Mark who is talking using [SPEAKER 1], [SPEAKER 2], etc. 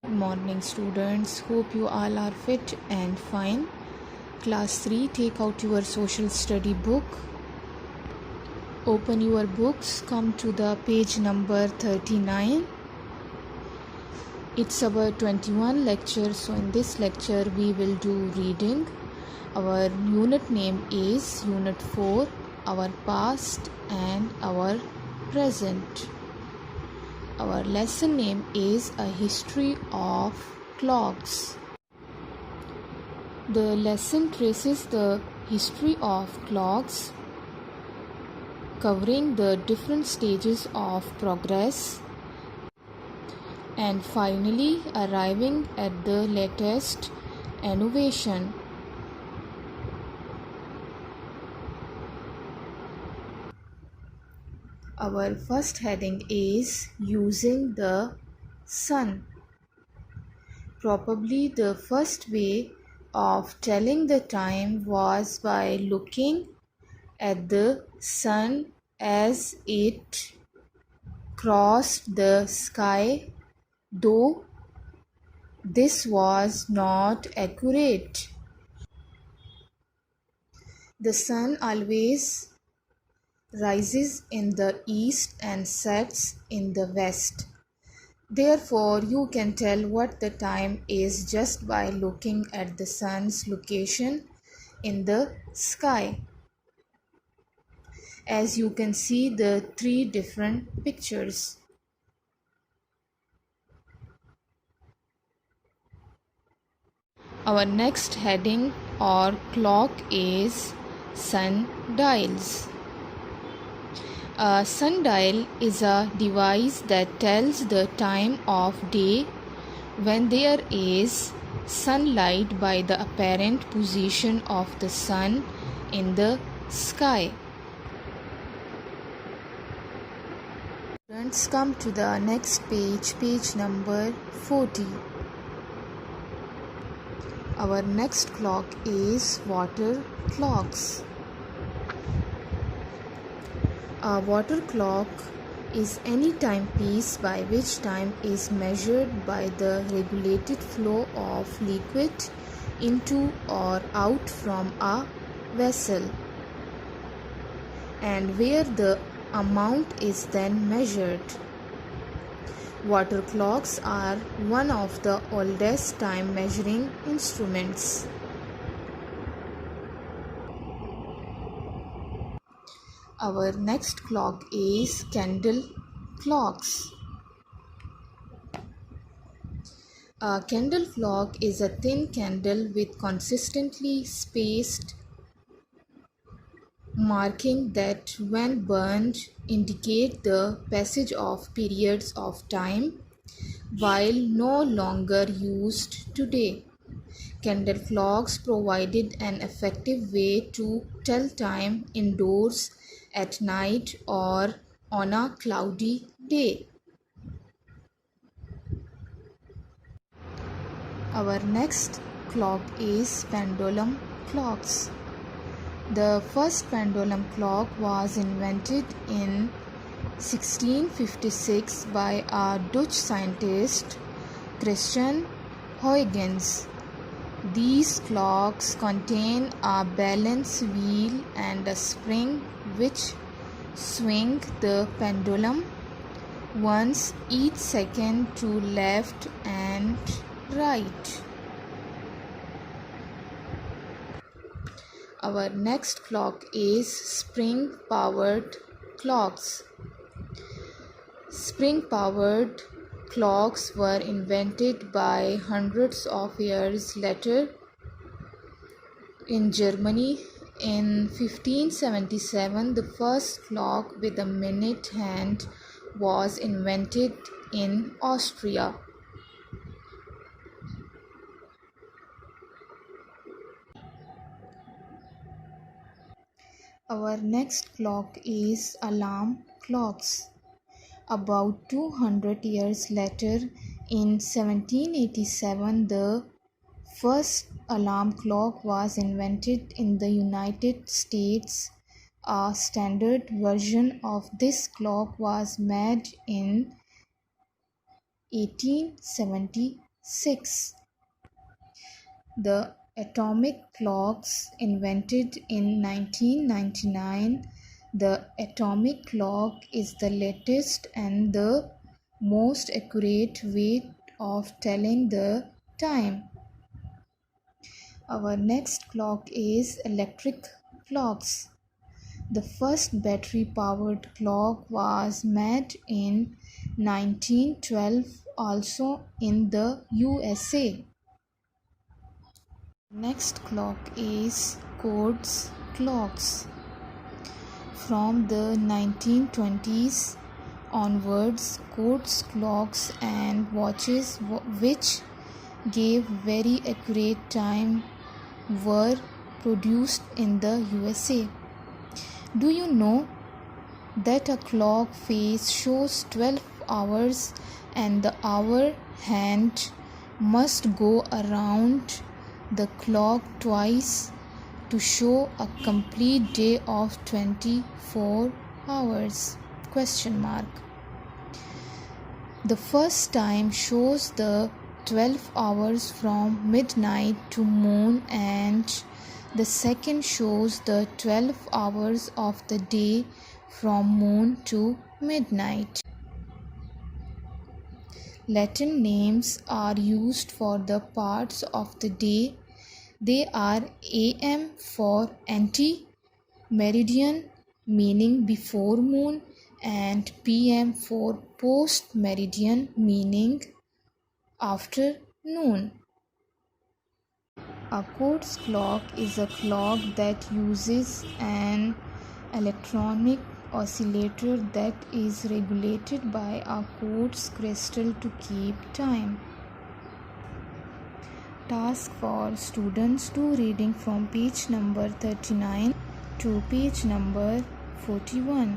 [SPEAKER 1] Good morning, students. Hope you all are fit and fine. Class 3, take out your social study book. Open your books, come to the page number 39. It's our 21 lecture, so in this lecture we will do reading. Our unit name is Unit 4, our past and our present. Our lesson name is A History of Clocks. The lesson traces the history of clocks, covering the different stages of progress and finally arriving at the latest innovation. Our first heading is Using the Sun. Probably the first way of telling the time was by looking at the sun as it crossed the sky, though this was not accurate. The sun always rises in the east and sets in the west. Therefore, you can tell what the time is just by looking at the sun's location in the sky. As you can see the three different pictures. Our next heading or clock is sundials. A sundial is a device that tells the time of day when there is sunlight by the apparent position of the sun in the sky. Students, come to the next page, page number 40. Our next clock is water clocks. A water clock is any timepiece by which time is measured by the regulated flow of liquid into or out from a vessel, and where the amount is then measured. Water clocks are one of the oldest time measuring instruments. Our next clock is candle clocks. A candle clock is a thin candle with consistently spaced marking that when burned indicate the passage of periods of time, while no longer used today. Candle clocks provided an effective way to tell time indoors at night or on a cloudy day. Our next clock is pendulum clocks. The first pendulum clock was invented in 1656 by a Dutch scientist, Christian Huygens. These clocks contain a balance wheel and a spring which swing the pendulum once each second to left and right. Our next clock is spring-powered clocks. Spring-powered clocks were invented by hundreds of years later in Germany. In 1577, the first clock with a minute hand was invented in Austria. Our next clock is alarm clocks. About 200 years later, in 1787, the first alarm clock was invented in the United States. A standard version of this clock was made in 1873. 6. The atomic clocks invented in 1999. The atomic clock is the latest and the most accurate way of telling the time. Our next clock is electric clocks. The first battery powered clock was made in 1912, also in the USA. Next clock is quartz clocks. From the 1920s onwards, quartz clocks and watches which gave very accurate time were produced in the USA. Do you know that a clock face shows 12 hours and the hour hand must go around the clock twice to show a complete day of 24 hours? The first time shows the 12 hours from midnight to moon, and the second shows the 12 hours of the day from moon to midnight. Latin names are used for the parts of the day. They are AM for ante-meridian, meaning before moon, and PM for post-meridian, meaning after noon. A quartz clock is a clock that uses an electronic oscillator that is regulated by a quartz crystal to keep time. Task for students: to reading from page number 39 to page number 41.